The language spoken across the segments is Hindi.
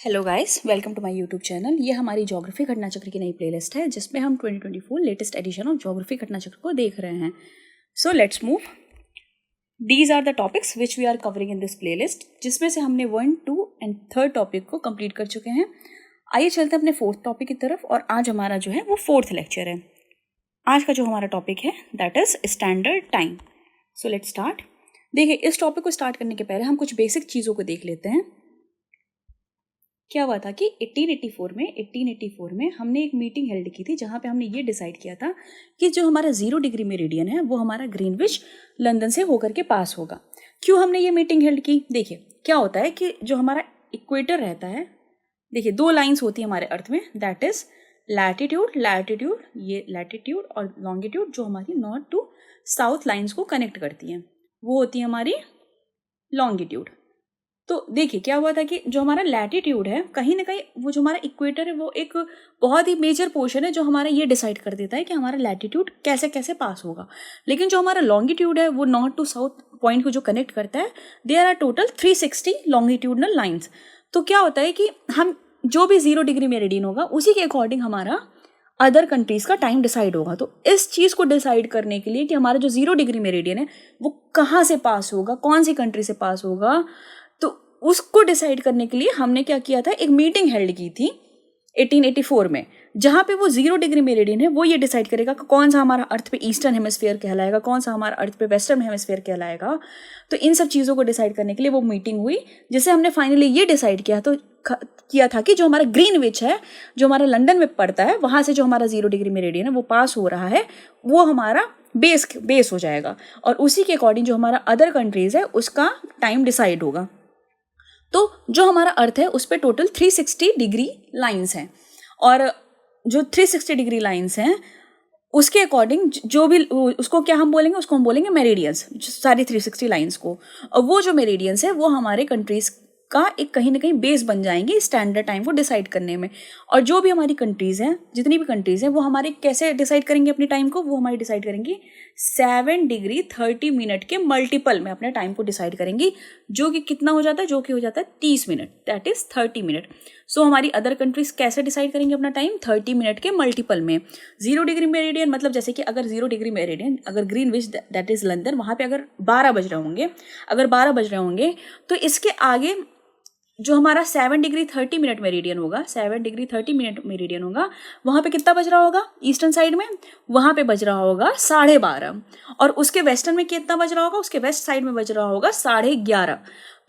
Hello guys, welcome to my YouTube channel. ये हमारी ज्योग्राफी घटना चक्र की नई प्लेलिस्ट है जिसमें हम 2024 लेटेस्ट एडिशन ऑफ ज्योग्राफी घटना चक्र को देख रहे हैं। So let's move. These are the topics which we are covering in this playlist, जिसमें से हमने 1, 2 एंड 3rd टॉपिक को कंप्लीट कर चुके हैं। आइए चलते हैं अपने 4th टॉपिक की तरफ, और आज हमारा जो है वो 4th लेक्चर है। आज का जो हमारा टॉपिक है that is standard time. So let's start. देखिए, इस टॉपिक को स्टार्ट करने के पहले हम कुछ बेसिक चीज़ों को देख लेते हैं। क्या हुआ था कि 1884 में हमने एक मीटिंग हेल्ड की थी जहाँ पे हमने ये डिसाइड किया था कि जो हमारा 0 डिग्री मेरिडियन है वो हमारा ग्रीनविच लंदन से होकर के पास होगा। क्यों हमने ये मीटिंग हेल्ड की? देखिए, क्या होता है कि जो हमारा इक्वेटर रहता है, देखिए 2 लाइन्स होती है हमारे अर्थ में, दैट इज लैटिट्यूड, ये लैटिट्यूड, और लॉन्गिट्यूड जो हमारी नॉर्थ टू साउथ लाइन्स को कनेक्ट करती हैं वो होती है हमारी लॉन्गिट्यूड। तो देखिए क्या हुआ था कि जो हमारा लैटिट्यूड है, कहीं ना कहीं वो जो हमारा इक्वेटर है वो एक बहुत ही मेजर पोर्शन है जो हमारा ये डिसाइड कर देता है कि हमारा लैटिट्यूड कैसे कैसे पास होगा। लेकिन जो हमारा लॉन्गिट्यूड है वो नॉर्थ टू साउथ पॉइंट को जो कनेक्ट करता है, there are total 360 longitudinal lines. तो क्या होता है कि हम जो भी 0 डिग्री मेरिडियन होगा उसी के अकॉर्डिंग हमारा अदर कंट्रीज का टाइम डिसाइड होगा। तो इस चीज़ को डिसाइड करने के लिए कि हमारा जो 0 डिग्री मेरिडियन है वो कहाँ से पास होगा, कौन सी कंट्री से पास होगा, तो उसको डिसाइड करने के लिए हमने क्या किया था, एक मीटिंग हेल्ड की थी 1884 में, जहाँ पे वो 0 डिग्री मेरिडियन है वो ये डिसाइड करेगा कि कौन सा हमारा अर्थ पे ईस्टर्न हेमिस्फीयर कहलाएगा, कौन सा हमारा अर्थ पे वेस्टर्न हेमिस्फीयर कहलाएगा। तो इन सब चीज़ों को डिसाइड करने के लिए वो मीटिंग हुई, जिससे हमने फाइनली ये डिसाइड किया था कि जो हमारा ग्रीनविच है, जो हमारा लंदन में पड़ता है, वहाँ से जो हमारा 0 डिग्री मेरिडियन है वो पास हो रहा है, वो हमारा बेस हो जाएगा, और उसी के अकॉर्डिंग जो हमारा अदर कंट्रीज है उसका टाइम डिसाइड होगा। तो जो हमारा अर्थ है उस पर टोटल 360 डिग्री लाइन्स हैं, और जो 360 डिग्री लाइन्स हैं उसके अकॉर्डिंग जो भी उसको क्या हम बोलेंगे, उसको हम बोलेंगे मेरिडियंस, सारी 360 लाइन्स को। और वो जो मेरिडियंस है वो हमारे कंट्रीज का एक कहीं ना कहीं बेस बन जाएंगे स्टैंडर्ड टाइम को डिसाइड करने में। और जो भी हमारी कंट्रीज़ हैं, जितनी भी कंट्रीज़ हैं, वो हमारे कैसे डिसाइड करेंगे अपने टाइम को, वो हमारी डिसाइड करेंगी 7 डिग्री 30 मिनट के मल्टीपल में अपने टाइम को डिसाइड करेंगी, जो कि कितना हो जाता है, जो कि हो जाता है 30 मिनट, दैट इज 30 मिनट। सो हमारी अदर कंट्रीज कैसे डिसाइड करेंगे अपना टाइम, 30 मिनट के मल्टीपल में। 0 डिग्री मेरिडियन मतलब जैसे कि अगर 0 डिग्री मेरिडियन, अगर ग्रीनविच दैट इज लंदन, वहाँ पे अगर 12 बज रहे होंगे, तो इसके आगे जो हमारा 7 डिग्री 30 मिनट मेरिडियन होगा, 7 डिग्री 30 मिनट मेरिडियन होगा, वहाँ पे कितना बज रहा होगा ईस्टर्न साइड में, वहाँ पे बज रहा होगा 12:30, और उसके वेस्टर्न में कितना बज रहा होगा, उसके वेस्ट साइड में बज रहा होगा 11:30।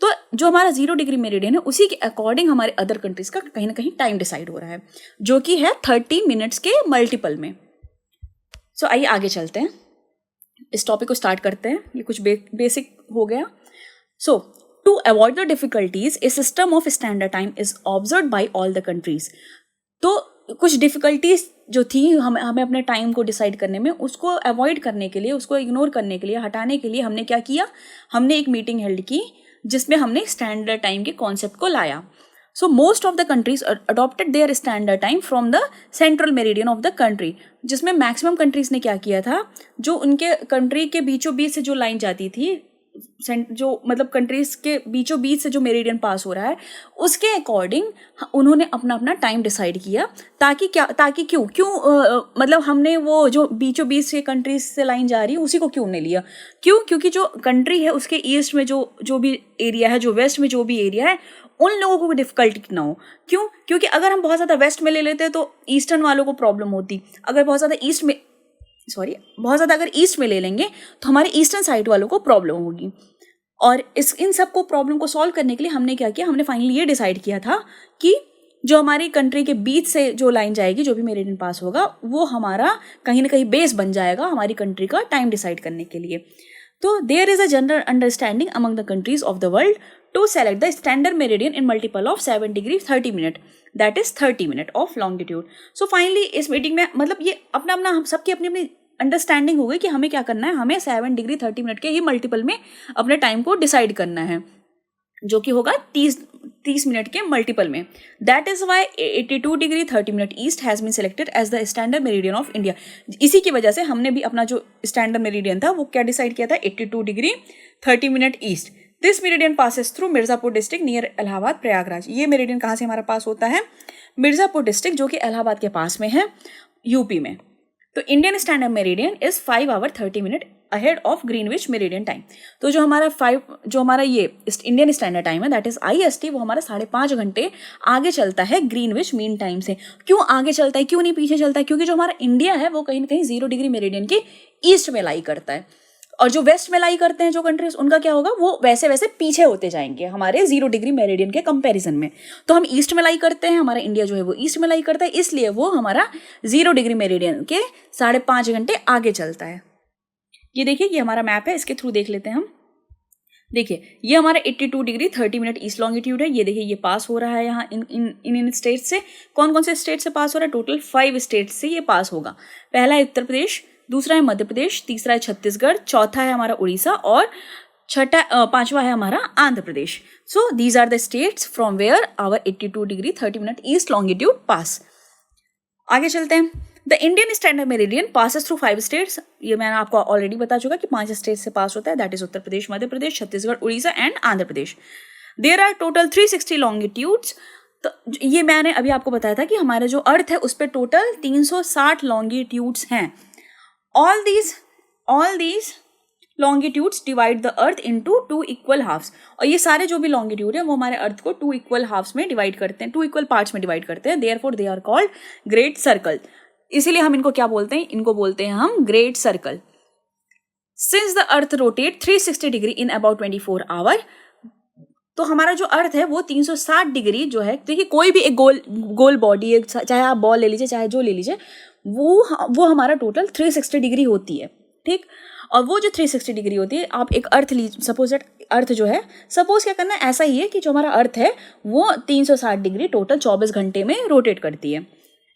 तो जो हमारा 0 डिग्री मेरिडियन है उसी के अकॉर्डिंग हमारे अदर कंट्रीज का कहीं ना कहीं टाइम डिसाइड हो रहा है, जो कि है 30 मिनट्स के मल्टीपल में। सो आइए आगे चलते हैं, इस टॉपिक को स्टार्ट करते हैं। ये कुछ बेसिक हो गया। सो to avoid the difficulties, a system of standard time is observed by all the countries. तो कुछ डिफ़िकल्टीज जो थी हमें अपने टाइम को डिसाइड करने में, उसको अवॉइड करने के लिए, उसको इग्नोर करने के लिए, हटाने के लिए हमने क्या किया, हमने एक मीटिंग हेल्ड की जिसमें हमने स्टैंडर्ड टाइम के कॉन्सेप्ट को लाया। So most of the countries adopted their standard time from the central meridian of the country, जिसमें मैक्सिमम कंट्रीज ने क्या किया था, जो उनके कंट्री के बीचों बीच से जो लाइन जाती थी, जो मतलब कंट्रीज के बीचों बीच से जो मेरिडियन पास हो रहा है, उसके अकॉर्डिंग उन्होंने अपना अपना टाइम डिसाइड किया। ताकि मतलब हमने वो जो बीचों बीच से कंट्रीज से लाइन जा रही है उसी को क्यों नहीं लिया? क्योंकि जो कंट्री है उसके ईस्ट में जो भी एरिया है, जो वेस्ट में जो भी एरिया है, उन लोगों को भी डिफिकल्टी ना हो। क्योंकि अगर हम बहुत ज़्यादा वेस्ट में ले लेते तो ईस्टर्न वालों को प्रॉब्लम होती, अगर बहुत ज़्यादा अगर ईस्ट में ले लेंगे तो हमारे ईस्टर्न साइड वालों को प्रॉब्लम होगी। और इन सब को प्रॉब्लम को सॉल्व करने के लिए हमने क्या किया, हमने फाइनली ये डिसाइड किया था कि जो हमारी कंट्री के बीच से जो लाइन जाएगी, जो भी मेरिडियन पास होगा, वो हमारा कहीं ना कहीं बेस बन जाएगा हमारी कंट्री का टाइम डिसाइड करने के लिए। तो there is a general understanding among the countries of the world to select the standard meridian in multiple of 7 degree 30 minute, that is 30 minute of longitude. So finally इस मीटिंग में मतलब ये अपना हम सबकी अपनी अपनी अंडरस्टैंडिंग हो गई कि हमें क्या करना है, हमें 7 डिग्री 30 मिनट के ही मल्टीपल में अपने टाइम को डिसाइड करना है, जो कि होगा 30 मिनट के मल्टीपल में। That is why 82 degree 30 minute east has been selected as the standard meridian of India. इसी की वजह से हमने भी अपना जो स्टैंडर्ड मेरिडियन था वो क्या डिसाइड किया था, 82 degree 30 minute east, this meridian passes through Mirzapur district near Allahabad Prayagraj. ये मेरिडियन कहाँ से हमारा पास होता है? मिर्जापुर डिस्ट्रिक्ट, जो कि इलाहाबाद के पास में है, यूपी में। तो Indian standard meridian is 5 hours 30 minutes ahead of Greenwich meridian time. तो जो हमारा ये इंडियन स्टैंडर्ड टाइम है, दैट इज IST, वो हमारा 5.5 घंटे आगे चलता है ग्रीनविच मीन टाइम से। क्यों आगे चलता है, क्यों नहीं पीछे चलता है? क्योंकि जो हमारा इंडिया है वो कहीं ना कहीं 0 डिग्री मेरिडियन के ईस्ट में लाई करता है, और जो वेस्ट में लाई करते हैं जो कंट्रीज, उनका क्या होगा, वो वैसे वैसे पीछे होते जाएंगे हमारे 0 डिग्री मेरिडियन के कंपैरिजन में। तो हम ईस्ट में लाई करते हैं, हमारा इंडिया जो है वो ईस्ट में लाई करता है, इसलिए वो हमारा 0 डिग्री मेरिडियन के 5.5 घंटे आगे चलता है। ये देखिए, ये हमारा मैप है, इसके थ्रू देख लेते हैं हम। देखिए, ये हमारा 82 डिग्री 30 मिनट ईस्ट लॉन्गिट्यूड है। ये देखिए, ये पास हो रहा है यहाँ इन स्टेट से। कौन कौन से स्टेट से पास हो रहा है? टोटल 5 स्टेट से ये पास होगा। पहला है उत्तर प्रदेश, दूसरा है मध्य प्रदेश, तीसरा है छत्तीसगढ़, चौथा है हमारा उड़ीसा, और पांचवा है हमारा Andhra Pradesh. So these are the states from where our 82 degree 30 minute east longitude pass. आगे चलते हैं। The Indian standard meridian passes through 5 states. ये मैंने आपको ऑलरेडी बता चुका कि 5 स्टेट से पास होता है, that is Uttar Pradesh, Madhya Pradesh, Chhattisgarh, Orissa and Andhra Pradesh. There are total 360 longitudes. तो ये मैंने अभी आपको बताया था कि हमारा जो अर्थ है उस पर टोटल 360 लॉन्गिट्यूड्स हैं। All these longitudes divide the earth into 2 equal halves। और ये सारे जो भी longitude है वो हमारे अर्थ को 2 equal halves में डिवाइड करते हैं, 2 equal parts में डिवाइड करते हैं। therefore they are called great circle। इसीलिए हम इनको क्या बोलते हैं? इनको बोलते हैं हम great circle। Since the earth rotate 360 degree in about 24 hours, तो हमारा जो अर्थ है वो 360 डिग्री जो है, देखिए कोई भी एक गोल बॉडी है, चाहे आप बॉल ले लीजिए, चाहे जो ले लीजिए, वो हमारा टोटल 360 डिग्री होती है, ठीक। और वो जो 360 डिग्री होती है, आप एक अर्थ लीजिए, सपोज दैट अर्थ जो है, सपोज क्या करना है, ऐसा ही है कि जो हमारा अर्थ है वो 360 डिग्री टोटल 24 घंटे में रोटेट करती है,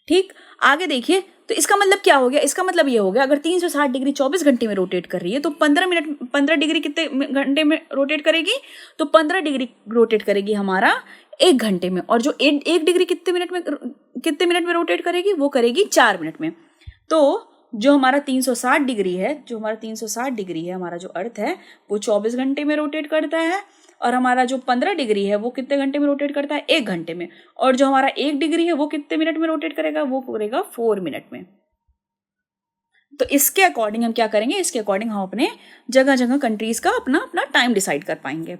ठीक। आगे देखिए, तो इसका मतलब क्या हो गया? इसका मतलब ये हो गया, अगर 360 डिग्री 24 घंटे में रोटेट कर रही है तो 15 डिग्री कितने घंटे में रोटेट करेगी? तो 15 डिग्री रोटेट करेगी हमारा 1 घंटे में। और जो 1 डिग्री कितने मिनट में रोटेट करेगी? वो करेगी 4 मिनट में। तो जो हमारा 360 डिग्री है, हमारा जो अर्थ है वो 24 घंटे में रोटेट करता है, और हमारा जो 15 डिग्री है वो कितने घंटे में रोटेट करता है? 1 घंटे में। और जो हमारा 1 डिग्री है वो कितने मिनट में रोटेट करेगा? वो करेगा 4 मिनट में। तो इसके अकॉर्डिंग हम क्या करेंगे? इसके अकॉर्डिंग हम अपने जगह कंट्रीज का अपना टाइम डिसाइड कर पाएंगे।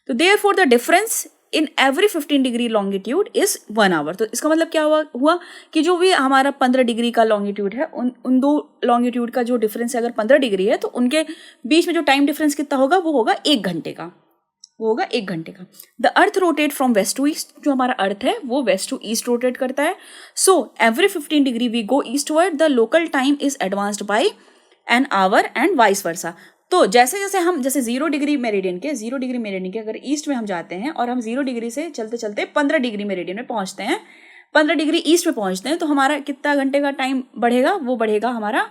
तो therefore the difference in every 15 degree longitude is 1 hour। तो इसका मतलब क्या हुआ कि जो भी हमारा 15 डिग्री का लॉन्गिट्यूड है, उन दो लॉन्गिट्यूड का जो डिफरेंस है, अगर 15 डिग्री है तो उनके बीच में जो टाइम डिफरेंस कितना होगा? वो होगा 1 घंटे का। The earth rotate from west to east. जो हमारा अर्थ है वो वेस्ट टू ईस्ट रोटेट करता है। So every 15 degree we go eastward, the local time is advanced by an hour and vice versa. तो जैसे 0 डिग्री मेरिडियन के अगर ईस्ट में हम जाते हैं और हम 0 डिग्री से चलते चलते 15 डिग्री मेरिडियन में पहुंचते हैं, 15 डिग्री ईस्ट में पहुंचते हैं, तो हमारा कितना घंटे का टाइम बढ़ेगा? वो बढ़ेगा हमारा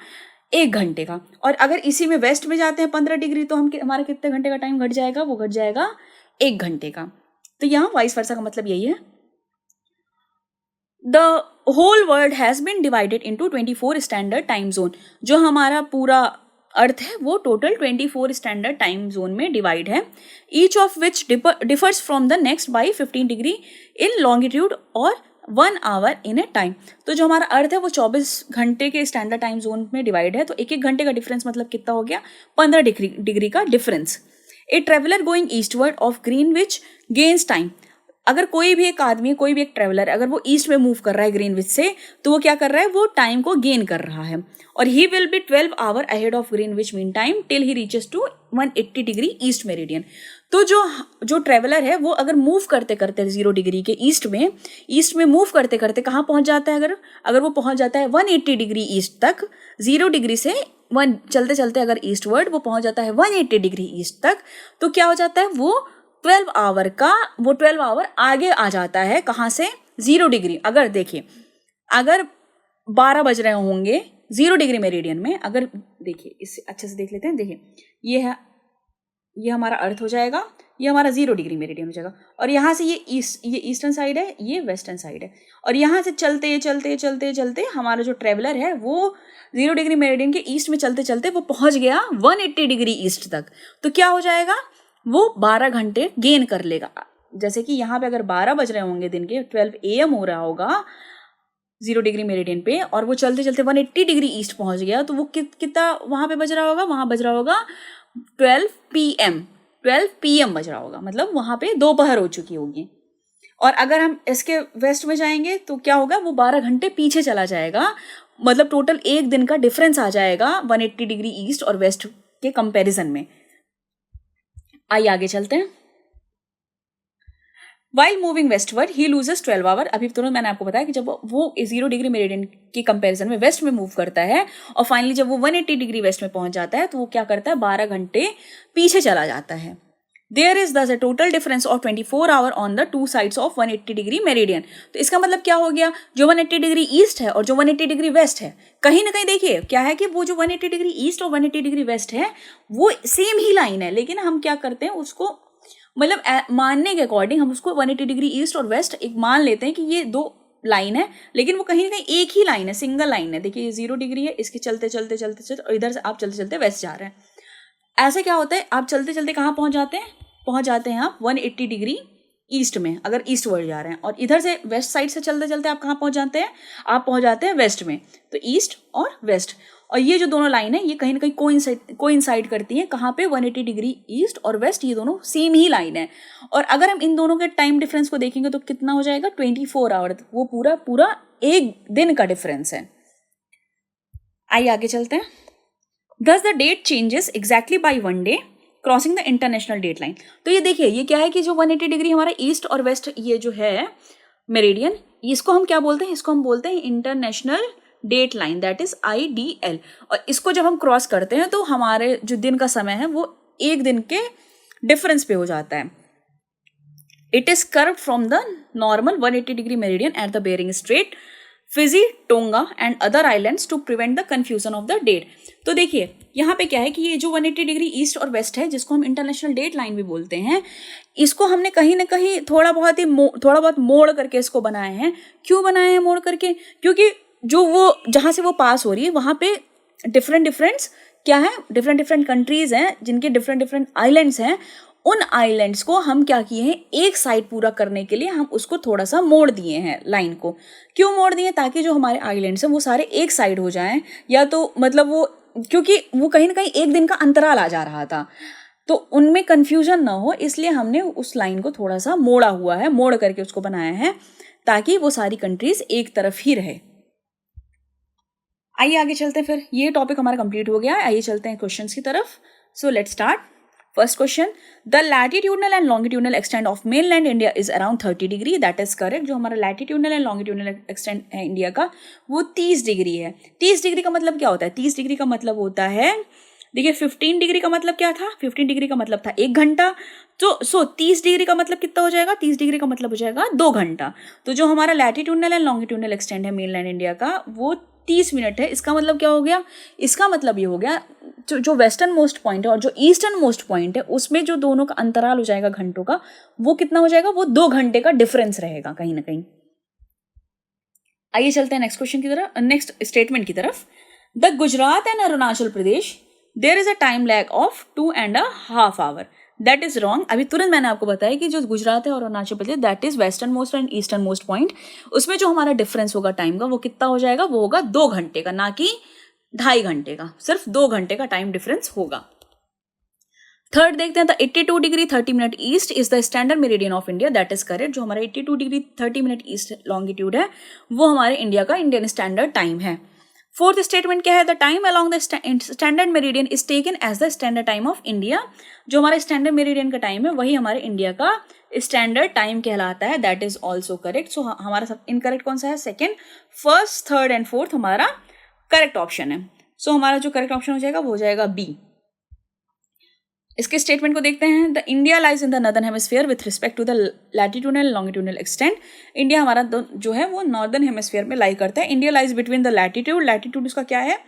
1 घंटे का। और अगर इसी में वेस्ट में जाते हैं 15 डिग्री, तो हमारा कितने घंटे का टाइम घट जाएगा? वो घट जाएगा 1 घंटे का। तो यहाँ वाइस वर्सा का मतलब यही है। The whole world has been divided into 24 standard time zone. जो हमारा पूरा अर्थ है वो टोटल 24 स्टैंडर्ड टाइम जोन में डिवाइड है, each of which differs from the next by 15 degree in longitude और 1 hour इन ए टाइम। तो जो हमारा अर्थ है वो 24 घंटे के स्टैंडर्ड टाइम जोन में डिवाइड है। तो 1 घंटे का डिफरेंस मतलब कितना हो गया? 15 डिग्री का difference. A traveller going eastward of Greenwich gains time. अगर कोई भी एक ट्रेवलर अगर वो ईस्ट में मूव कर रहा है ग्रीनविच से, तो वो क्या कर रहा है? वो टाइम को गेन कर रहा है। और he will be 12 hour ahead of Greenwich mean time till he reaches to 180 degree east meridian. तो जो ट्रेवलर है वो अगर मूव करते करते 0 डिग्री के ईस्ट में मूव करते करते कहाँ पहुंच जाता है? अगर वो पहुंच जाता है 180 डिग्री ईस्ट तक, 0 डिग्री से चलते चलते अगर ईस्टवर्ड वो पहुंच जाता है 180 डिग्री ईस्ट तक, तो क्या हो जाता है? वो 12 hour आगे आ जाता है। कहाँ से? 0 डिग्री। अगर देखिए, अगर 12 बज रहे होंगे 0 डिग्री मेरिडियन में, अगर देखिए इससे अच्छे से देख लेते हैं। देखिए ये हमारा अर्थ हो जाएगा, ये हमारा 0 डिग्री मेरिडियन हो जाएगा, और यहाँ से ये ईस्टर्न साइड है, ये वेस्टर्न साइड है, और यहाँ से चलते चलते हमारा जो ट्रेवलर है वो 0 डिग्री मेरिडियन के ईस्ट में चलते चलते वो पहुँच गया 180 डिग्री ईस्ट तक। तो क्या हो जाएगा? वो 12 घंटे गेन कर लेगा। जैसे कि यहाँ पे अगर 12 बज रहे होंगे दिन के, 12 AM हो रहा होगा 0 डिग्री मेरिडियन पे, और वो चलते चलते 180 डिग्री ईस्ट पहुंच गया, तो वो कितना वहाँ पे बज रहा होगा, वहाँ बज रहा होगा 12 PM बज रहा होगा, मतलब वहाँ पे दोपहर हो चुकी होगी। और अगर हम इसके वेस्ट में जाएंगे तो क्या होगा, वो 12 घंटे पीछे चला जाएगा, मतलब टोटल एक दिन का डिफरेंस आ जाएगा 180 डिग्री ईस्ट और वेस्ट के कंपैरिजन में। आइए आगे चलते हैं। While moving westward, he loses 12 hour. अभी तुरंत मैंने आपको बताया कि जब वो 0 डिग्री मेरिडियन के कंपैरिजन में वेस्ट में मूव करता है और फाइनली जब वो 180 डिग्री वेस्ट में पहुंच जाता है तो वो क्या करता है, 12 घंटे पीछे चला जाता है। There is thus a total difference of 24 hour on the two sides of 180 degree meridian. तो इसका मतलब क्या हो गया, जो 180 डिग्री ईस्ट है और जो 180 डिग्री वेस्ट है, कहीं ना कहीं देखिए क्या है कि वो जो 180 डिग्री ईस्ट और 180 डिग्री वेस्ट है वो सेम ही लाइन है, लेकिन हम क्या करते हैं उसको, मतलब मानने के अकॉर्डिंग हम उसको 180 डिग्री ईस्ट और वेस्ट एक मान लेते हैं कि ये दो लाइन है, लेकिन वो कहीं ना कहीं एक ही लाइन है, सिंगल लाइन है। देखिए ये 0 डिग्री है, इसके चलते चलते चलते चलते और इधर से आप चलते चलते वेस्ट जा रहे हैं। ऐसे क्या होता है, आप चलते चलते कहाँ पहुंच जाते हैं आप 180 डिग्री ईस्ट में, अगर ईस्ट वर्ड जा रहे हैं, और इधर से वेस्ट साइड से चलते चलते आप कहाँ पहुंच जाते हैं, आप पहुंच जाते हैं वेस्ट में। तो ईस्ट और वेस्ट, और ये जो दोनों लाइन है ये कहीं ना कहीं कोइंसाइड करती हैं, कहाँ पे, 180 डिग्री ईस्ट और वेस्ट, ये दोनों सेम ही लाइन है। और अगर हम इन दोनों के टाइम डिफरेंस को देखेंगे तो कितना हो जाएगा, 24 आवर, वो पूरा एक दिन का डिफरेंस है। आइए आगे चलते हैं। Thus the date changes exactly by 1 day crossing the international date line. तो ये देखिए ये क्या है कि जो 180 डिग्री हमारा ईस्ट और वेस्ट ये जो है मेरिडियन, इसको हम क्या बोलते हैं, इसको हम बोलते हैं international date line, that is IDL। और इसको जब हम क्रॉस करते हैं तो हमारे जो दिन का समय है वो एक दिन के डिफरेंस पे हो जाता है। It is curved from the normal 180 degree meridian at the Bering Strait, Fiji, Tonga and other islands to prevent the confusion of the date. तो देखिए यहाँ पे क्या है कि ये जो 180 डिग्री ईस्ट और वेस्ट है, जिसको हम इंटरनेशनल डेट लाइन भी बोलते हैं, इसको हमने कहीं ना कहीं थोड़ा बहुत मोड़ करके इसको बनाए हैं। क्यों बनाए हैं मोड़ करके, क्योंकि जो वो जहाँ से वो पास हो रही है वहाँ पे डिफरेंट क्या है, डिफरेंट कंट्रीज हैं जिनके डिफरेंट आइलैंड्स हैं। उन आइलैंड्स को हम क्या किए हैं, एक साइड पूरा करने के लिए हम उसको थोड़ा सा मोड़ दिए हैं लाइन को। क्यों मोड़ दिए, ताकि जो हमारे आइलैंड्स हैं वो सारे एक साइड हो जाएं, या तो मतलब वो, क्योंकि वो कहीं ना कहीं एक दिन का अंतराल आ जा रहा था तो उनमें कंफ्यूजन ना हो, इसलिए हमने उस लाइन को थोड़ा सा मोड़ा हुआ है, मोड़ करके उसको बनाया है ताकि वो सारी कंट्रीज एक तरफ ही रहे। आइए आगे चलते हैं, फिर ये टॉपिक हमारा कंप्लीट हो गया है। आइए चलते हैं क्वेश्चंस की तरफ। So let's start. First question, the latitudinal and longitudinal extent of mainland India is around 30 degree, that is correct। जो हमारा latitudinal and longitudinal extent है इंडिया का वो 30 डिग्री है। 30 डिग्री का मतलब क्या होता है, 30 डिग्री का मतलब होता है, देखिए 15 डिग्री का मतलब क्या था, 15 डिग्री का मतलब था 1 घंटा। तो 30 डिग्री का मतलब कितना हो जाएगा, 30 डिग्री का मतलब हो जाएगा 2 घंटा। तो जो हमारा लैटिट्यूडनल एंड लॉन्गिट्यूडनल एक्सटेंट है मेनलैंड इंडिया का वो 30 मिनट है। इसका मतलब क्या हो गया, इसका मतलब ये हो गया जो वेस्टर्न मोस्ट पॉइंट है और जो ईस्टर्न मोस्ट पॉइंट है उसमें जो दोनों का अंतराल हो जाएगा घंटों का, वो कितना हो जाएगा, वो 2 घंटे का डिफरेंस रहेगा कहीं ना कहीं। आइए चलते हैं नेक्स्ट क्वेश्चन की तरफ, नेक्स्ट स्टेटमेंट की तरफ। The Gujarat and Arunachal Pradesh there is a time lag of 2.5 hour, that is wrong. अभी तुरंत मैंने आपको बताया कि जो गुजरात है और Arunachal Pradesh that is western most and eastern most point, उसमें जो हमारा डिफरेंस होगा टाइम का वो कितना हो जाएगा, वो होगा 2 घंटे का, ना कि 2.5 घंटे का, सिर्फ 2 घंटे का टाइम डिफरेंस होगा। थर्ड देखते हैं, the 82 degree 30 minute east is the standard meridian of India, that is correct. जो हमारा 82 डिग्री 30 मिनट ईस्ट लॉन्गिट्यूड है वो हमारे इंडिया का इंडियन स्टैंडर्ड टाइम है। फोर्थ स्टेटमेंट क्या है, the time along the standard meridian is taken as the standard time of India. जो हमारा स्टैंडर्ड मेरिडियन का टाइम है वही हमारे इंडिया का स्टैंडर्ड टाइम कहलाता है, दैट इज ऑल्सो करेक्ट। सो हमारा सब इनकरेक्ट कौन सा है, second, first, third and fourth हमारा करेक्ट ऑप्शन है। सो हमारा जो करेक्ट ऑप्शन हो जाएगा वो हो जाएगा बी। इसके स्टेटमेंट को देखते हैं, the India lies in the northern hemisphere with respect to the latitudinal longitudinal extent. India हमारा जो है वो नॉर्दर्न हेमिस्फीयर में लाई करता है। India lies between the latitude, latitude उसका क्या है,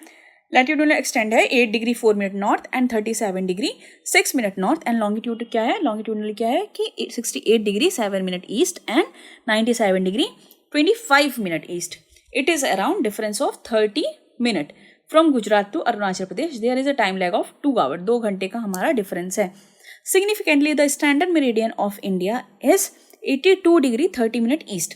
लैटिट्यूडनल एक्सटेंट है 8 degree 4 minute north and 37 degree 6 minute north, and longitude क्या है, लॉन्गिट्यूडनल क्या है कि 68 degree 7 minute east and 97 degree 25 minute east. It is around difference of 30 minute from Gujarat to Arunachal Pradesh. There is a time lag of 2 hour, 2 घंटे का हमारा डिफरेंस है। Significantly the standard meridian of India is 82 degree 30 minute east.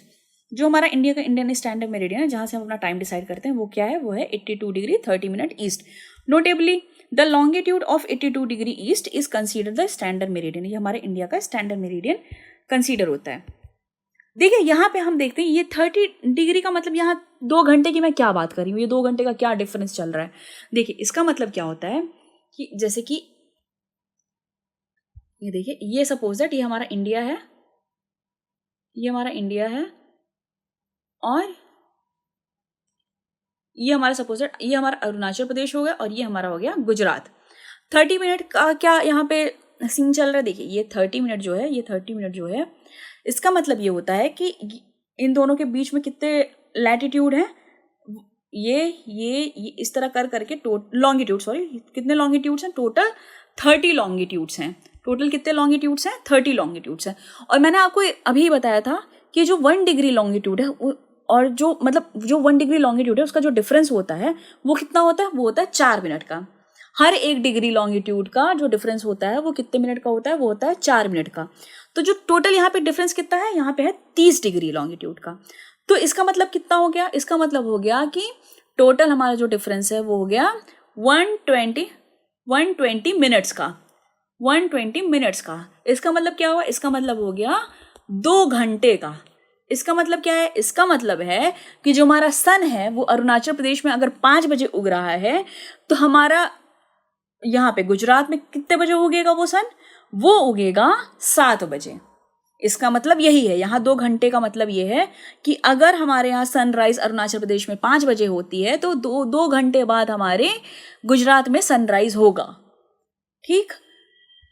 जो हमारा इंडिया का इंडियन स्टैंडर्ड मेरिडियन है जहाँ से हम अपना टाइम डिसाइड करते हैं वो क्या है, वो है 82 degree 30 minute east. Notably the longitude of 82 degree east is consider the standard meridian. ये हमारे इंडिया का स्टैंडर्ड मेरिडियन कंसीडर होता है। देखिए यहाँ पे हम देखते हैं ये 30 डिग्री का मतलब यहाँ 2 घंटे की मैं क्या बात कर रही हूँ, ये 2 घंटे का क्या डिफरेंस चल रहा है। देखिए इसका मतलब क्या होता है कि जैसे कि ये देखिए, ये सपोज दैट ये हमारा इंडिया है, ये हमारा इंडिया है और ये हमारा सपोज दैट ये हमारा अरुणाचल प्रदेश हो गया और ये हमारा हो गया गुजरात। 30 मिनट का क्या यहाँ पे सीन चल रहा है। देखिए ये 30 मिनट जो है, ये 30 मिनट जो है, इसका मतलब ये होता है कि इन दोनों के बीच में कितने लैटिट्यूड हैं, ये इस तरह कर करके लॉन्गिट्यूड, सॉरी कितने लॉन्गिट्यूड्स हैं, टोटल 30 लॉन्गिट्यूड्स हैं। टोटल कितने लॉन्गिट्यूड्स हैं, 30 लॉन्गिट्यूड्स हैं। और मैंने आपको अभी बताया था कि जो 1 डिग्री लॉन्गिट्यूड है और जो मतलब जो 1 डिग्री लॉन्गिट्यूड है उसका जो डिफरेंस होता है वो कितना होता है, वो होता है 4 मिनट का। हर 1 डिग्री लॉन्गिट्यूड का जो डिफरेंस होता है वो कितने मिनट का होता है, वो होता है 4 मिनट का। तो जो टोटल यहाँ पे डिफरेंस कितना है, यहाँ पे है 30 डिग्री लॉन्गिट्यूड का। तो इसका मतलब कितना हो गया, इसका मतलब हो गया कि टोटल हमारा जो डिफरेंस है वो हो गया 120 मिनट्स का, 120 मिनट्स का। इसका मतलब क्या हुआ, इसका मतलब हो गया 2 घंटे का। इसका मतलब क्या है, इसका मतलब है कि जो हमारा सन है वो अरुणाचल प्रदेश में अगर 5 बजे उग रहा है तो हमारा यहाँ पे गुजरात में कितने बजे उगेगा वो सन, वो उगेगा 7 बजे। इसका मतलब यही है, यहाँ 2 घंटे का मतलब ये है कि अगर हमारे यहाँ सनराइज अरुणाचल प्रदेश में 5 बजे होती है तो 2 घंटे बाद हमारे गुजरात में सनराइज होगा। ठीक,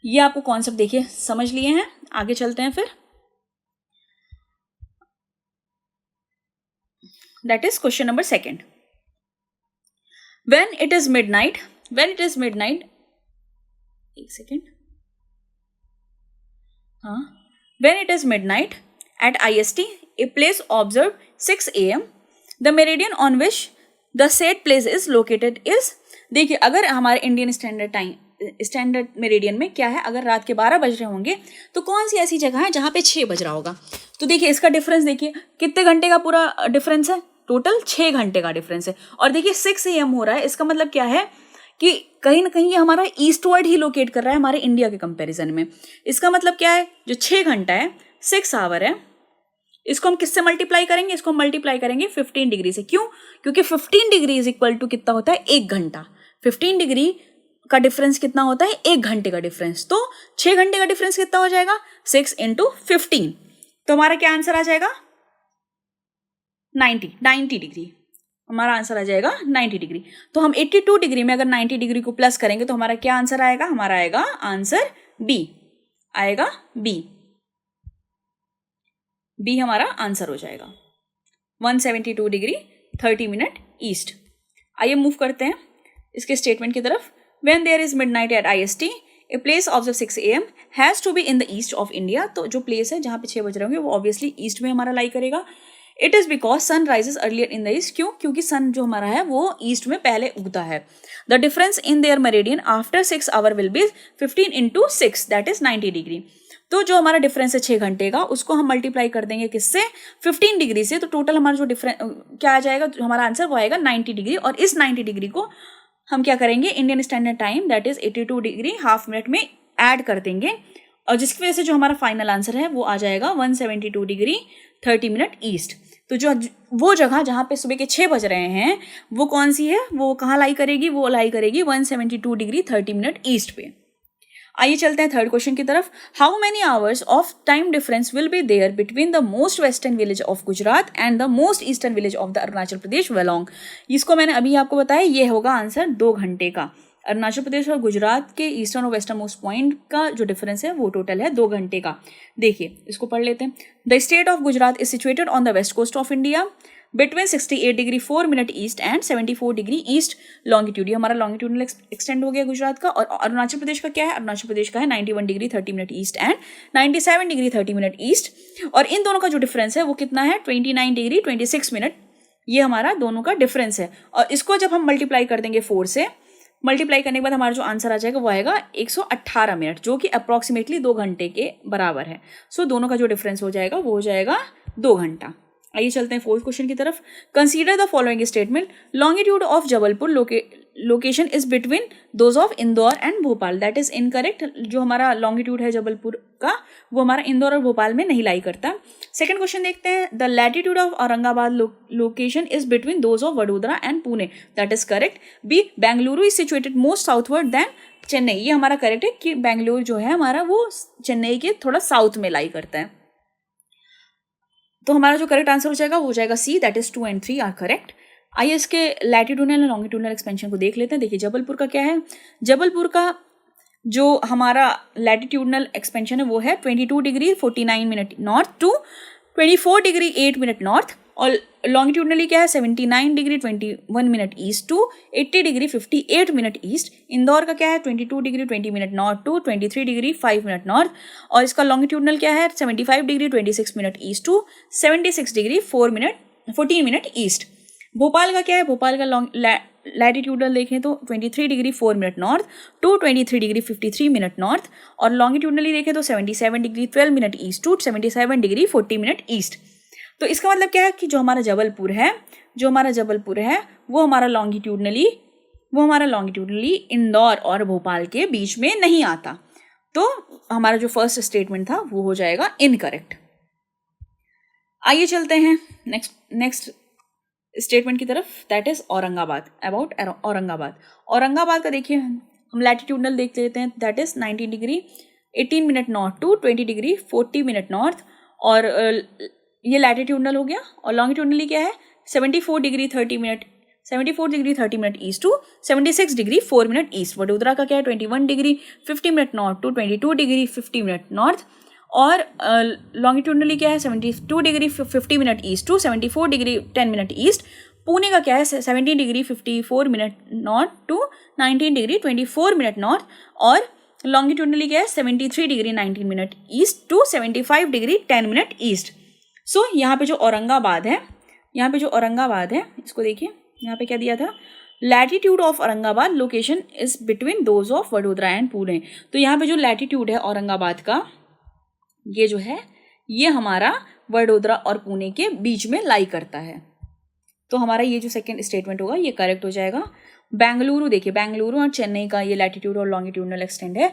ये आपको कॉन्सेप्ट देखिए समझ लिए हैं। आगे चलते हैं फिर। That is question number 2। when it is midnight, एक सेकेंड, हाँ, when it is midnight at IST, a place observed 6 AM, the meridian on which the said place is located is। देखिए अगर हमारे इंडियन स्टैंडर्ड मेरिडियन में क्या है, अगर रात के 12 बज रहे होंगे तो कौन सी ऐसी जगह है जहाँ पे 6 बज रहा होगा। तो देखिए इसका डिफरेंस देखिए कितने घंटे का पूरा डिफरेंस है, टोटल 6 घंटे का डिफरेंस है। और देखिए 6 AM हो रहा है, इसका मतलब क्या है कि कहीं ना कहीं ये हमारा ईस्टवर्ड ही लोकेट कर रहा है हमारे इंडिया के कंपैरिजन में। इसका मतलब क्या है, जो 6 घंटा है, 6 आवर है, इसको हम किससे मल्टीप्लाई करेंगे, इसको हम मल्टीप्लाई करेंगे 15 डिग्री से। क्यों, क्योंकि 15 डिग्री इज इक्वल टू कितना होता है, 1 घंटा। 15 डिग्री का डिफरेंस कितना होता है, 1 घंटे का डिफरेंस। तो 6 घंटे का डिफरेंस कितना हो जाएगा, 6 × 15। तो हमारा क्या आंसर आ जाएगा, 90 डिग्री। हमारा आंसर आ जाएगा 90 डिग्री। तो हम 82 डिग्री में अगर 90 डिग्री को प्लस करेंगे तो हमारा क्या आंसर आएगा, हमारा आएगा आंसर बी, आएगा बी हमारा आंसर हो जाएगा 172 डिग्री 30 मिनट ईस्ट। आइए मूव करते हैं इसके स्टेटमेंट की तरफ। When there is midnight at IST, a place observed 6 AM has to be in the east of India। तो जो प्लेस है जहाँ पे 6 बज रहे होंगे वो ऑब्वियसली ईस्ट में हमारा लाई करेगा। It is because sun rises earlier in the east. क्यों, क्योंकि सन जो हमारा है वो ईस्ट में पहले उगता है। The difference in there meridian after 6 hour will be 15 × 6 that is 90 degree. तो जो हमारा डिफरेंस है 6 घंटे का, उसको हम मल्टीप्लाई कर देंगे किससे, 15 डिग्री से। तो टोटल हमारा जो डिफरेंस क्या आ जाएगा, हमारा आंसर वो आएगा 90 डिग्री। और इस 90 डिग्री को हम क्या करेंगे, Indian standard time that is 82 degree half minute में ऐड कर देंगे, और जिसकी वजह से जो हमारा फाइनल आंसर है वो आ जाएगा 172 डिग्री 30 मिनट ईस्ट। तो जो वो जगह जहाँ पे सुबह के 6 बज रहे हैं वो कौन सी है, वो कहाँ लाई करेगी, वो लाई करेगी 172 डिग्री 30 मिनट ईस्ट पे। आइए चलते हैं थर्ड क्वेश्चन की तरफ। How many hours of time difference will be there between the most western village of Gujarat and the most eastern village of the Arunachal Pradesh Walong. इसको मैंने अभी आपको बताया, ये होगा आंसर 2 घंटे का। अरुणाचल प्रदेश और गुजरात के ईस्टर्न और वेस्टर्न मोस्ट पॉइंट का जो डिफरेंस है वो टोटल है 2 घंटे का। देखिए इसको पढ़ लेते हैं। The state of Gujarat is situated on the west coast of India between 68 degree 4 minute east and 74 degree east longitude. हमारा लॉन्गिट्यूडल एक्सटेंड हो गया गुजरात का। और अरुणाचल प्रदेश का क्या है, अरुणाचल प्रदेश का है 91 degree 30 minute east and 97 degree 30 minute east. और इन दोनों का जो डिफरेंस है वो कितना है, 29 डिग्री 26 मिनट। ये हमारा दोनों का डिफरेंस है। और इसको जब हम मल्टीप्लाई कर देंगे 4 से मल्टीप्लाई करने के बाद हमारा जो आंसर आ जाएगा वो आएगा 118 मिनट, जो कि अप्रॉक्सीमेटली 2 घंटे के बराबर है। सो दोनों का जो डिफरेंस हो जाएगा वो हो जाएगा 2 घंटा। आइए चलते हैं फोर्थ क्वेश्चन की तरफ। Consider the following statement, longitude of Jabalpur location is between those of Indore and Bhopal. That is incorrect. जो हमारा लॉन्गिट्यूड है जबलपुर का वो हमारा इंदौर और भोपाल में नहीं लाई करता। सेकंड क्वेश्चन देखते हैं, the latitude of Aurangabad location is between those of Vadodara and Pune. That is correct. B, Bengaluru is situated most southward than Chennai. ये हमारा करेक्ट है कि बेंगलुरु जो है हमारा वो चेन्नई के थोड़ा साउथ में लाई करता है। तो हमारा जो करेक्ट आंसर हो जाएगा वो हो जाएगा C, that is 2 and 3 are correct. आइए इसके लैटिट्यूडनल एंड लॉन्गिट्यूडनल एक्सपेंशन को देख लेते हैं। देखिए जबलपुर का क्या है, जबलपुर का जो हमारा लैटिट्यूडनल एक्सपेंशन है वो है 22 degree 49 minute north to 24 degree 8 minute north, और लॉन्गिट्यूडनली क्या है 79 degree 21 minute east to 80 degree 58 minute east. Indore का क्या है 22 degree 20 minute north to 23 degree 5 minute north, और इसका लॉन्गिट्यूडनल क्या है 75 degree 26 minute east to 76 degree 14 minute east. Bhopal का क्या है, भोपाल का लैटिट्यूडल देखें तो 23 degree 4 minute north to 23 degree 53 minute north, और लॉन्गिट्यूडनली देखें तो 77 degree 12 minute east to 77 degree 40 minute east. तो इसका मतलब क्या है कि जो हमारा जबलपुर है वो हमारा लॉन्गिट्यूडनली इंदौर और भोपाल के बीच में नहीं आता। तो हमारा जो फर्स्ट स्टेटमेंट था वो हो जाएगा इनकरेक्ट। आइए चलते हैं नेक्स्ट स्टेटमेंट की तरफ, that is Aurangabad. About Aurangabad का देखिए हम लैटिट्यूडनल देख लेते हैं, that is 19 degree 18 minute north to 20 degree 40 minute north, और ये लैटिट्यूडनल हो गया। और लॉन्गिट्यूडनली क्या है 74 degree 30 minute east to 76 degree 4 minute east. Vadodara का क्या है 21 degree 50 minute north to 22 degree 50 minute north, और लॉन्गिट्यूडनली क्या है 72 degree 50 minute east to 74 degree 10 minute east. Pune का क्या है 17 degree 54 minute north to 19 degree 24 minute north, और लॉन्गिट्यूडनली क्या है 73 degree 19 minute east to 75 degree 10 minute east. So यहाँ पे जो औरंगाबाद है इसको देखिए, यहाँ पे क्या दिया था, latitude of Aurangabad location is between those of Vadodara and Pune. तो यहाँ पे जो लैटिट्यूड है औरंगाबाद का ये जो है ये हमारा वडोदरा और पुणे के बीच में लाई करता है। तो हमारा ये जो सेकंड स्टेटमेंट होगा ये करेक्ट हो जाएगा। बेंगलुरु देखिए, बेंगलुरु और चेन्नई का ये लैटिट्यूड और लॉन्गिट्यूडनल एक्सटेंड है।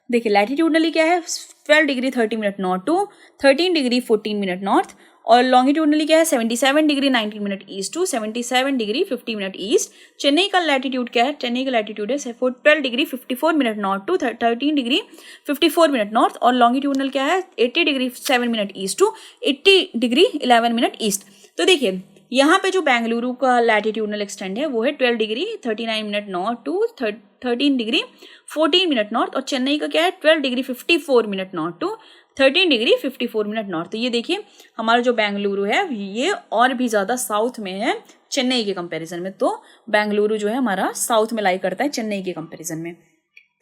देखिए लैटिट्यूडनली क्या है 12 degree 30 minute north to 13 degree 14 minute north, और लॉन्गिट्यूडनली क्या है 77 degree 19 minute east to 77 degree 50 minute east. Chennai का लैटिट्यूड क्या है, चेन्नई का लैटिट्यूड है 12 degree 54 minute north to 13 degree 54 minute north, और लॉन्गिट्यूडनल क्या है 80 degree 7 minute east to 80 degree 11 minute east. तो देखिए यहाँ पे जो बेंगलुरु का लैटिट्यूडनल एक्सटेंड है वो है 12 degree 39 minute north to 13 degree 14 minute north, और चेन्नई का क्या है 12 degree 54 minute north to 13 degree 54 minute north. तो ये देखिए हमारा जो बेंगलुरु है ये और भी ज़्यादा साउथ में है चेन्नई के कंपैरिजन में। तो बेंगलुरु जो है हमारा साउथ में लाई करता है चेन्नई के कंपैरिजन में।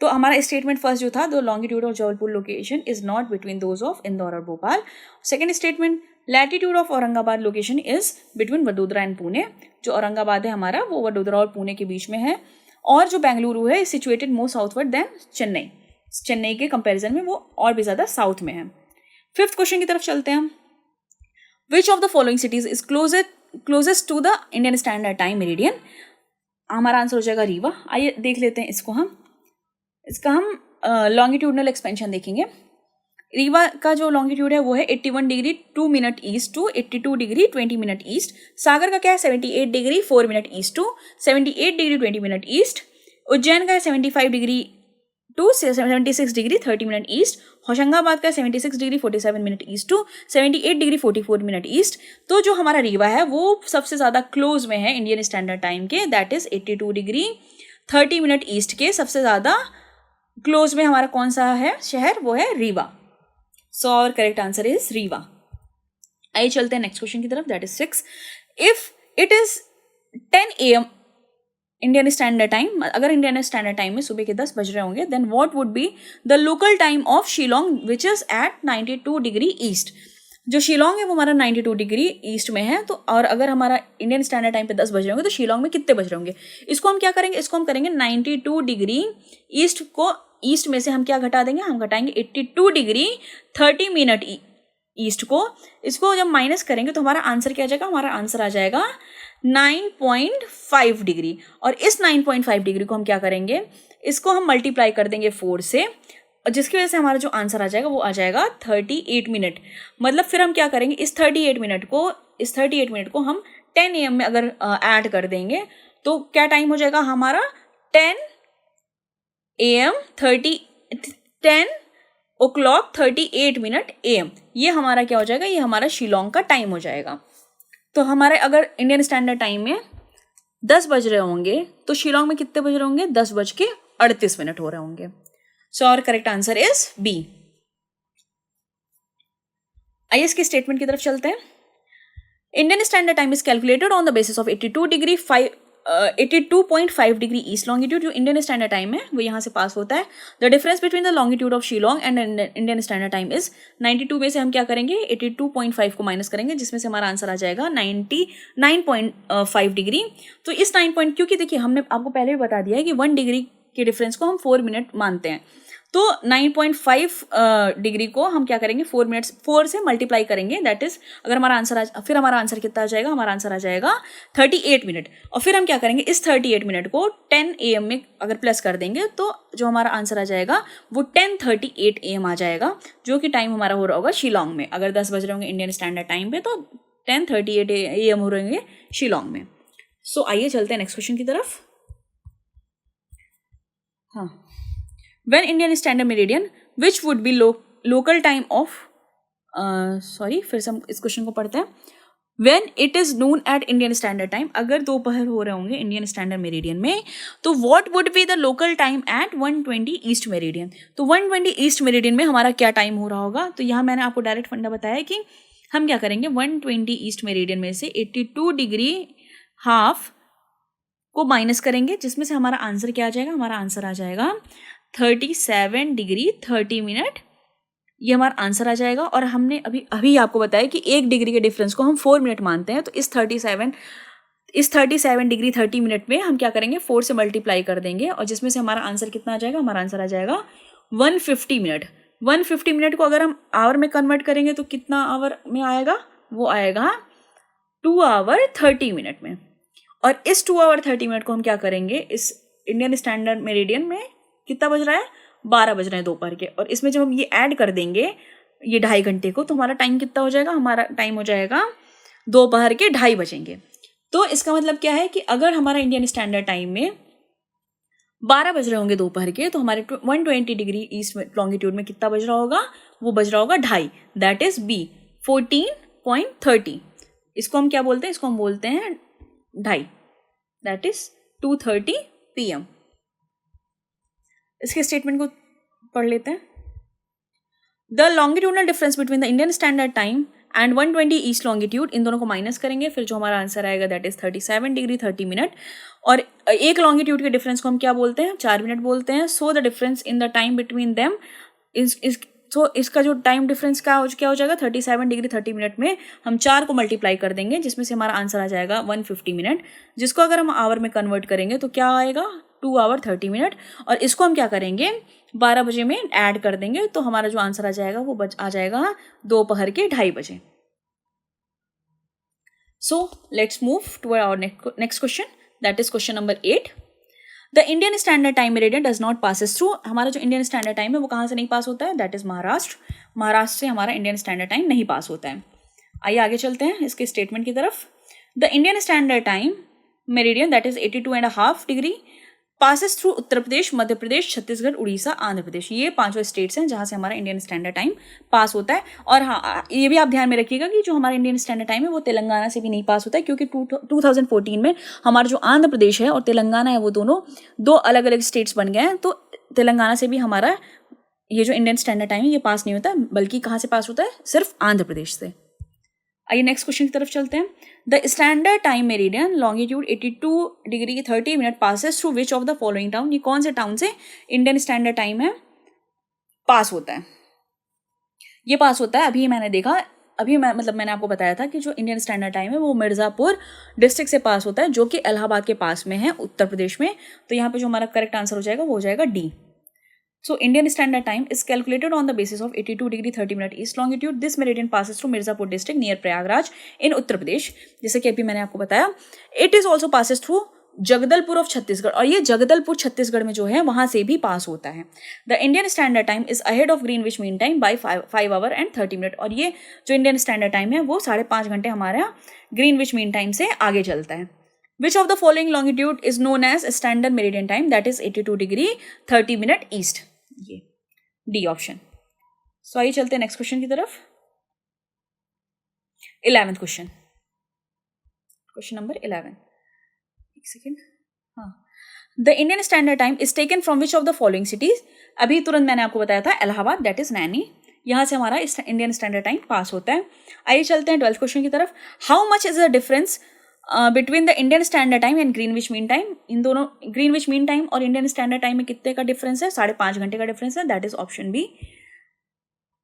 तो हमारा स्टेटमेंट फर्स्ट जो था, the longitude of Jabalpur location is not between those of Indore और Bhopal. Second statement, latitude of Aurangabad location is between Vadodara and Pune. जो औरंगाबाद है हमारा वो वडोदरा और पुणे के बीच में है, और जो बेंगलुरु है सिचुएटेड मोर साउथवर्ड देन चेन्नई के कंपैरिजन में वो और भी ज़्यादा साउथ में है। फिफ्थ क्वेश्चन की तरफ चलते हैं हम। Which of the following cities is closest to the Indian standard time meridian. हमारा आंसर हो जाएगा रीवा। आइए देख लेते हैं इसका हम लॉन्गिट्यूडनल एक्सपेंशन देखेंगे। रीवा का जो लॉन्गिट्यूड है वो है 81 degree 2 minute east to 82 degree 20 minute east. Sagar का क्या है 78 degree 4 minute east to 78 degree 20 minute east. Ujjain का है 75 degree to 76 degree 30 minute east. Hoshangabad का 76 degree 47 minute east to 78 degree 44 minute east. तो जो हमारा रीवा है वो सबसे ज़्यादा क्लोज में है इंडियन स्टैंडर्ड टाइम के, that is 82 degree 30 minute east के सबसे ज़्यादा क्लोज में हमारा कौन सा है शहर, वो है रीवा। सो और करेक्ट आंसर इज रीवा। आइए चलते हैं नेक्स्ट क्वेश्चन की तरफ, that is 6। If it is 10 AM Indian standard time, अगर इंडियन स्टैंडर्ड टाइम में सुबह के 10 बज रहे होंगे, then what would be the local time of Shillong which is at 92 degree east. जो शिलोंग है वो हमारा 92 डिग्री ईस्ट में है। तो और अगर हमारा इंडियन स्टैंडर्ड टाइम पे 10 बज रहे होंगे तो शिलोंग में कितने बज रहे होंगे? इसको हम क्या करेंगे, इसको हम करेंगे 92 डिग्री ईस्ट को, ईस्ट में से हम क्या घटा देंगे, हम घटाएंगे 82 डिग्री 30 मिनट ईस्ट को। इसको जब माइनस करेंगे तो हमारा आंसर क्या आ जाएगा, हमारा आंसर आ जाएगा 9.5 डिग्री। और इस 9.5 डिग्री को हम क्या करेंगे, इसको हम मल्टीप्लाई कर देंगे 4 से, और जिसकी वजह से हमारा जो आंसर आ जाएगा वो आ जाएगा 38 मिनट। मतलब फिर हम क्या करेंगे, इस 38 मिनट को हम 10 AM में अगर ऐड कर देंगे तो क्या टाइम हो जाएगा हमारा 10 AM 10 o'clock 38 मिनट AM। ये हमारा क्या हो जाएगा, ये हमारा शिलोंग का टाइम हो जाएगा। तो हमारे अगर इंडियन स्टैंडर्ड टाइम में 10 बज रहे होंगे तो शिलोंग में कितने बज रहे होंगे, 10:38 हो रहे होंगे। So our correct answer is B. आइए इसके स्टेटमेंट की तरफ चलते हैं। Indian standard time is calculated on the basis of 82.5 degree east longitude. जो इंडियन स्टैंडर्ड टाइम है वो यहाँ से पास होता है। The difference between the longitude of Shillong and Indian standard time is 92 में से हम क्या करेंगे, 82.5 को माइनस करेंगे, जिसमें से हमारा आंसर आ जाएगा 9.5 डिग्री। तो इस 9 पॉइंट, क्योंकि देखिए हमने आपको पहले भी बता दिया है कि 1 डिग्री के डिफरेंस को हम 4 मिनट मानते हैं। तो 9.5 डिग्री को हम क्या करेंगे, 4 से मल्टीप्लाई करेंगे, दैट इज अगर हमारा आंसर फिर हमारा आंसर कितना आ जाएगा, हमारा आंसर आ जाएगा 38 मिनट। और फिर हम क्या करेंगे, इस 38 मिनट को 10 AM में अगर प्लस कर देंगे तो जो हमारा आंसर आ जाएगा वो 10:38 AM आ जाएगा, जो कि टाइम हमारा हो रहा होगा शिलोंग में। अगर 10 बज रहे होंगे इंडियन स्टैंडर्ड टाइम पे तो 10:38 AM हो रहे होंगे शिलोंग में। सो आइए चलते हैं नेक्स्ट क्वेश्चन की तरफ। हाँ, when Indian Standard Meridian which would be local time of फिर से हम इस क्वेश्चन को पढ़ते हैं। when it is noon at Indian Standard Time, अगर दोपहर हो रहे होंगे इंडियन स्टैंडर्ड मेरिडियन में तो what would be the local time at 120 east meridian. तो 120 ईस्ट मेरिडियन में हमारा क्या टाइम हो रहा होगा। तो यहाँ मैंने आपको डायरेक्ट फंडा बताया कि हम क्या करेंगे, 120 ईस्ट मेरिडियन में से 82 डिग्री हाफ को माइनस करेंगे, जिसमें से हमारा आंसर क्या आ जाएगा, हमारा आंसर आ जाएगा 37 डिग्री 30 मिनट। ये हमारा आंसर आ जाएगा। और हमने अभी आपको बताया कि 1 डिग्री के डिफरेंस को हम 4 मिनट मानते हैं। तो इस 37 डिग्री 30 मिनट में हम क्या करेंगे, 4 से मल्टीप्लाई कर देंगे, और जिसमें से हमारा आंसर कितना आ जाएगा, हमारा आंसर आ जाएगा 150 मिनट। 150 मिनट को अगर हम आवर में कन्वर्ट करेंगे तो कितना आवर में आएगा, वो आएगा 2 आवर 30 मिनट में। और इस 2 आवर 30 मिनट को हम क्या करेंगे, इस इंडियन स्टैंडर्ड मेरिडियन में कितना बज रहा है, 12 बज रहे हैं दोपहर के, और इसमें जब हम ये ऐड कर देंगे ये 2.5 घंटे को, तो हमारा टाइम कितना हो जाएगा, हमारा टाइम हो जाएगा दोपहर के 2:30 बजेंगे। तो इसका मतलब क्या है कि अगर हमारा इंडियन स्टैंडर्ड टाइम में 12 बज रहे होंगे दोपहर के, तो हमारे 120 डिग्री ईस्ट लॉन्गिट्यूड में कितना बज रहा होगा, वो बज रहा होगा 2:30, दैट इज बी 14.30। इसको हम क्या बोलते हैं, इसको हम बोलते हैं 2:30, दैट इज 2:30 PM। इसके स्टेटमेंट को पढ़ लेते हैं। The longitudinal difference between the Indian standard time and 120 east longitude, इन दोनों को माइनस करेंगे, फिर जो हमारा आंसर आएगा दैट इज 37 डिग्री 30 मिनट। और एक लॉन्गिट्यूड के डिफरेंस को हम क्या बोलते हैं, 4 मिनट बोलते हैं। So the difference in the time between them तो इसका जो टाइम डिफरेंस क्या हो जाएगा, 37 डिग्री 30 मिनट में हम 4 को मल्टीप्लाई कर देंगे, जिसमें से हमारा आंसर आ जाएगा 150 मिनट, जिसको अगर हम आवर में कन्वर्ट करेंगे तो क्या आएगा, 2 आवर 30 मिनट। और इसको हम क्या करेंगे, 12 बजे में ऐड कर देंगे, तो हमारा जो आंसर आ जाएगा वो आ जाएगा दोपहर के 2:30 बजे। So let's move to our next question, that is question number 8। The Indian standard time meridian does not passes through. हमारा जो इंडियन स्टैंडर्ड टाइम है वो कहाँ से नहीं पास होता है, दैट इज महाराष्ट्र। महाराष्ट्र से हमारा इंडियन स्टैंडर्ड टाइम नहीं पास होता है। आइए आगे चलते हैं इसके स्टेटमेंट की तरफ। The Indian standard time meridian that is 82.5 degree passes through Uttar Pradesh, Madhya Pradesh, Chhattisgarh, Orissa, Andhra Pradesh. ये 5 स्टेट्स हैं जहाँ से हमारा इंडियन स्टैंडर्ड टाइम पास होता है। और हाँ, ये भी आप ध्यान में रखिएगा कि जो हमारा इंडियन स्टैंडर्ड टाइम है वो तेलंगाना से भी नहीं पास होता है, क्योंकि 2014 में हमारा जो आंध्र प्रदेश है और तेलंगाना है वो दोनों 2 अलग अलग स्टेट्स बन गए हैं। तो तेलंगाना से भी हमारा ये जो इंडियन स्टैंडर्ड टाइम है ये पास नहीं होता, बल्कि कहाँ से पास होता है, सिर्फ आंध्र प्रदेश से। आइए नेक्स्ट क्वेश्चन की तरफ चलते हैं। The standard time meridian longitude 82 degree 30 minute passes through which of the following town. ये कौन से टाउन से इंडियन स्टैंडर्ड टाइम है पास होता है, ये पास होता है। अभी मैंने देखा अभी मैंने आपको बताया था कि जो इंडियन स्टैंडर्ड टाइम है वो मिर्ज़ापुर डिस्ट्रिक्ट से पास होता है, जो कि इलाहाबाद के पास में है, उत्तर प्रदेश में। तो यहाँ पे जो हमारा करेक्ट आंसर हो जाएगा वो हो जाएगा D. So Indian Standard Time is calculated on the basis of 82 degree 30 minute east longitude. This meridian passes through Mirzapur district near Prayagraj in Uttar Pradesh. जैसे कि अभी मैंने आपको बताया, it is also passes through Jagdalpur of Chhattisgarh, और ये जगदलपुर छत्तीसगढ़ में जो है वहां से भी पास होता है। The Indian standard time is ahead of Greenwich mean time by 5 our and 30 minute, और ये जो इंडियन स्टैंडर्ड टाइम है वो 5.5 घंटे हमारा ग्रीनविच मीन टाइम से आगे चलता है। Which of the following longitude is known as standard meridian time, that is 82 degree 30 minute east? ये डी ऑप्शन। सो आइए चलते हैं नेक्स्ट क्वेश्चन की तरफ। 11th question, question number 11। एक सेकेंड। हाँ, the Indian standard time is taken from which of the following cities? अभी तुरंत मैंने आपको बताया था इलाहाबाद, दैट इज नैनी, यहाँ से हमारा इंडियन स्टैंडर्ड टाइम पास होता है। आइए चलते हैं 12th क्वेश्चन की तरफ। How much is the difference between the Indian standard time and Greenwich mean time? इन दोनों, ग्रीनविच मीन टाइम और इंडियन स्टैंडर्ड टाइम में कितने का डिफरेंस है? 5.5 घंटे का डिफरेंस है, दैट इज ऑप्शन बी।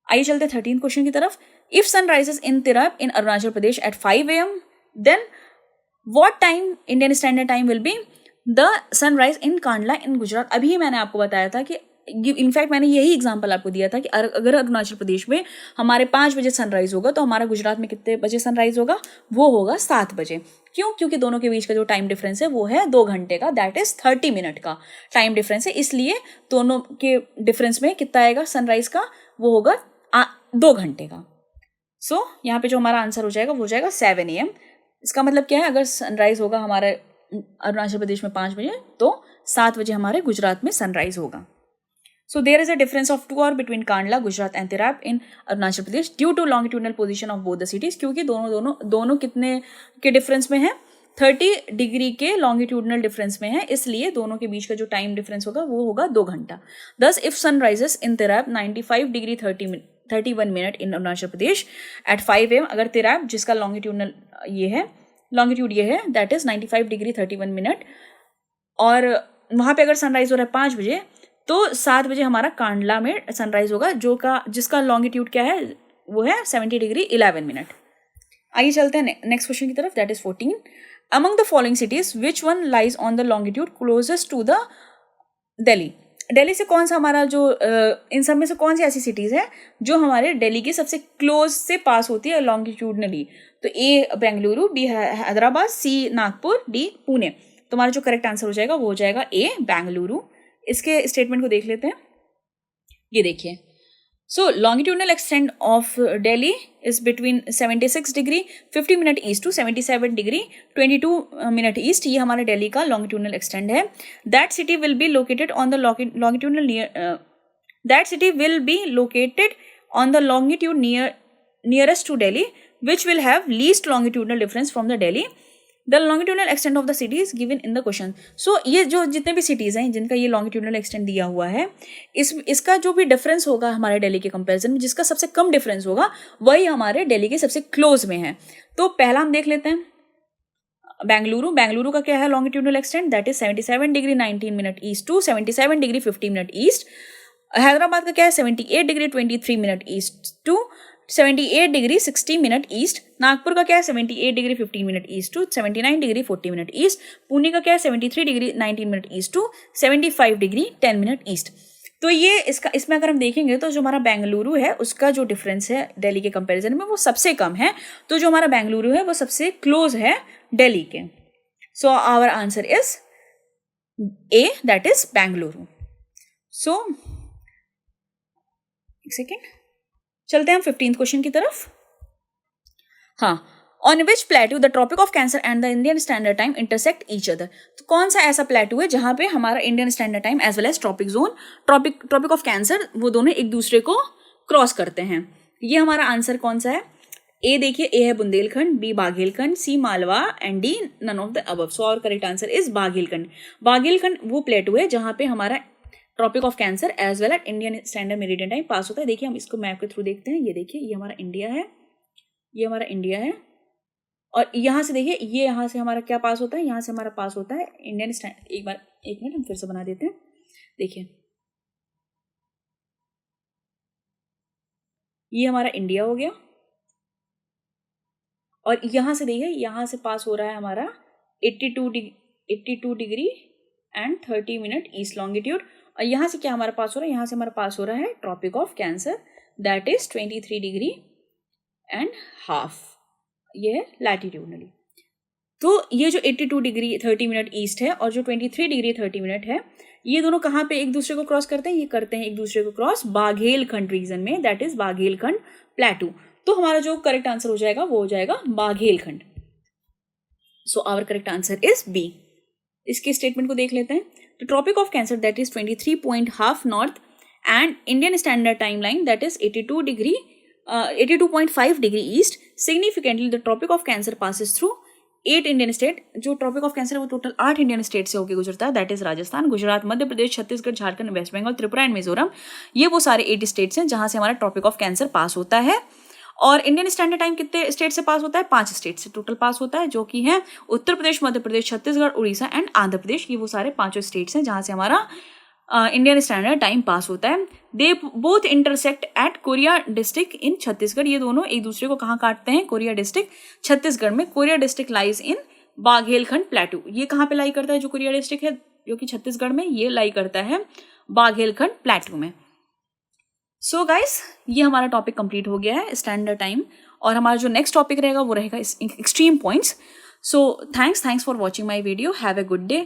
आइए चलते 13th क्वेश्चन की तरफ। If sun rises in Tirap in Arunachal Pradesh at 5 AM, then what time Indian standard time will be the sunrise in Kandla in Gujarat? अभी मैंने आपको बताया था कि इनफैक्ट मैंने यही एग्जांपल आपको दिया था कि अगर अरुणाचल प्रदेश में हमारे 5 बजे सनराइज होगा तो हमारा गुजरात में कितने बजे सनराइज होगा? वो होगा 7 बजे। क्यों? क्योंकि दोनों के बीच का जो टाइम डिफरेंस है वो है 2 घंटे का, दैट इज 30 मिनट का टाइम डिफरेंस है, इसलिए दोनों के डिफरेंस में कितना आएगा सनराइज का? वो होगा 2 घंटे का। सो यहाँ पे जो हमारा आंसर हो जाएगा वो हो जाएगा 7 AM। इसका मतलब क्या है? अगर सनराइज होगा हमारे अरुणाचल प्रदेश में 5 बजे तो 7 बजे हमारे गुजरात में सनराइज होगा। So there is a difference of 2 hours between Kandla, Gujarat and Tirap in Arunachal Pradesh due to longitudinal position of both the cities। क्योंकि दोनों कितने के डिफरेंस में है? 30 डिग्री के लॉन्गिट्यूडनल डिफरेंस में है, इसलिए दोनों के बीच का जो टाइम डिफरेंस होगा वो होगा 2 घंटा। Thus if sun rises in Tirap 95 degree 31 minute in Arunachal Pradesh at 5 AM, अगर तिराप जिसका लॉन्गिट्यूडनल लॉन्गिट्यूड ये है दैट इज 95 डिग्री 31 मिनट, और वहाँ पे अगर सनराइज हो रहा है 5 बजे तो 7 बजे हमारा कांडला में सनराइज होगा, जिसका लॉन्गिट्यूड क्या है? वो है 70 डिग्री 11 मिनट। आइए चलते हैं नेक्स्ट क्वेश्चन की तरफ, that is 14। Among the following cities which one lies on the longitude closest to the Delhi? Delhi से कौन सा हमारा जो इन सब में से कौन सी ऐसी सिटीज है जो हमारे दिल्ली के सबसे क्लोज से पास होती है लॉन्गिट्यूडनली? तो ए बेंगलुरु, बी हैदराबाद, सी नागपुर, डी पुणे। तो हमारा जो करेक्ट आंसर हो जाएगा वो हो जाएगा ए बेंगलुरु। इसके स्टेटमेंट को देख लेते हैं। ये देखिए, so longitudinal extent of Delhi is between 76 degree 50 minute east to 77 degree 22 minute east. ये हमारे दिल्ली का लॉन्गिट्यूडनल एक्सटेंट है। That city will be located on the longitudinal that city will be located on the longitude nearest to Delhi which will have least longitudinal difference from the Delhi. The longitudinal extent of the city is given in the question. So ये जो जितने भी cities हैं जिनका ये longitudinal extent दिया हुआ है, इसका जो भी डिफरेंस होगा हमारे दिल्ली के कंपैरिजन में, जिसका सबसे कम डिफरेंस होगा वही हमारे दिल्ली के सबसे क्लोज में है। तो पहला हम देख लेते हैं बेंगलुरु का क्या है longitudinal extent? That is 77 degree 19 minute east to 77 degree 50 minute east. Hyderabad का क्या है? 78 degree 23 minute east to 78 degree 60 minute east. Nagpur का क्या है? 78 degree 15 minute east to 79 degree 40 minute east. Pune का क्या है? 73 degree 19 minute east to 75 degree 10 minute east. तो ये इसमें अगर हम देखेंगे तो जो हमारा बेंगलुरु है उसका जो डिफरेंस है दिल्ली के कंपैरिजन में वो सबसे कम है। तो जो हमारा बेंगलुरु है वो सबसे क्लोज है दिल्ली के। So our answer is A, that is Bengaluru. So एक सेकेंड, चलते हैं हम 15th क्वेश्चन की तरफ। हाँ, on which plateau the tropic of cancer and the Indian standard time intersect each other? तो कौन सा ऐसा प्लेटू है जहां पे हमारा Indian standard time as well as tropic zone, tropic of cancer, वो दोनों एक दूसरे को क्रॉस करते हैं? ये हमारा आंसर कौन सा है? ए देखिए, ए है Bundelkhand, B Baghelkhand, C Malwa and D none of the above. So our correct answer is Baghelkhand. Baghelkhand वो प्लेटू है जहां पे हमारा tropic of cancer as well as Indian standard meridian time pass होता है। देखिए हम इसको मैप के थ्रू देखते हैं। ये देखिए, ये हमारा इंडिया है, ये हमारा इंडिया है, और यहाँ से देखिए ये यहाँ से हमारा क्या पास होता है? यहाँ से हमारा पास होता है इंडियन स्टैंडर्ड। एक मिनट हम फिर से बना देते हैं। देखिए ये हमारा इंडिया हो गया, और यहाँ से देखिए, यहाँ से पास हो रहा है हमारा 82 degree and 30 minute east longitude. और यहाँ से क्या हमारा पास हो रहा है, यहाँ से हमारा पास हो रहा है tropic of cancer, that is 23 degree and half, ये है लैटिट्यूडनली। तो ये जो 82 डिग्री 30 मिनट ईस्ट है और जो 23 डिग्री 30 मिनट है, ये दोनों कहाँ पे एक दूसरे को क्रॉस करते हैं, ये करते हैं एक दूसरे को क्रॉस बाघेलखंड रीजन में, दैट इज बाघेलखंड प्लेटू। तो हमारा जो करेक्ट आंसर हो जाएगा वो हो जाएगा Baghelkhand. So our correct answer is B. इसके स्टेटमेंट को देख लेते हैं। The tropic of cancer that is 23.5 north and Indian standard time line that is 82.5 degree east. Significantly the tropic of cancer passes through 8 Indian state. जो ट्रॉपिक ऑफ कैंसर है वो टोटल 8 इंडियन स्टेट से होकर गुजरता है, that is Rajasthan, Gujarat, Madhya Pradesh, Chhattisgarh, Jharkhand, West Bengal, Tripura and Mizoram. ये वो सारे 8 स्टेट्स हैं जहां से हमारा ट्रॉपिक ऑफ कैंसर पास होता है। और इंडियन स्टैंडर्ड टाइम कितने स्टेट से पास होता है, 5 स्टेट से टोटल पास होता है, जो कि है उत्तर प्रदेश, मध्य प्रदेश, छत्तीसगढ़, उड़ीसा एंड आंध्र प्रदेश। ये वो सारे 5 स्टेट्स हैं जहां से हमारा इंडियन स्टैंडर्ड टाइम पास होता है। They both intersect at Korea district in Chhattisgarh. ये दोनों एक दूसरे को कहाँ काटते हैं, कोरिया डिस्ट्रिक्ट छत्तीसगढ़ में। Koriya district lies in Baghelkhand plateau. ये कहाँ पे लाई करता है, जो कोरिया डिस्ट्रिक्ट है जो कि छत्तीसगढ़ में, ये लाई करता है बाघेलखंड प्लेटू में। सो गाइस, ये हमारा टॉपिक कंप्लीट हो गया है स्टैंडर्ड टाइम, और हमारा जो नेक्स्ट टॉपिक रहेगा वो रहेगा extreme points. So thanks for watching my video. Have a good day.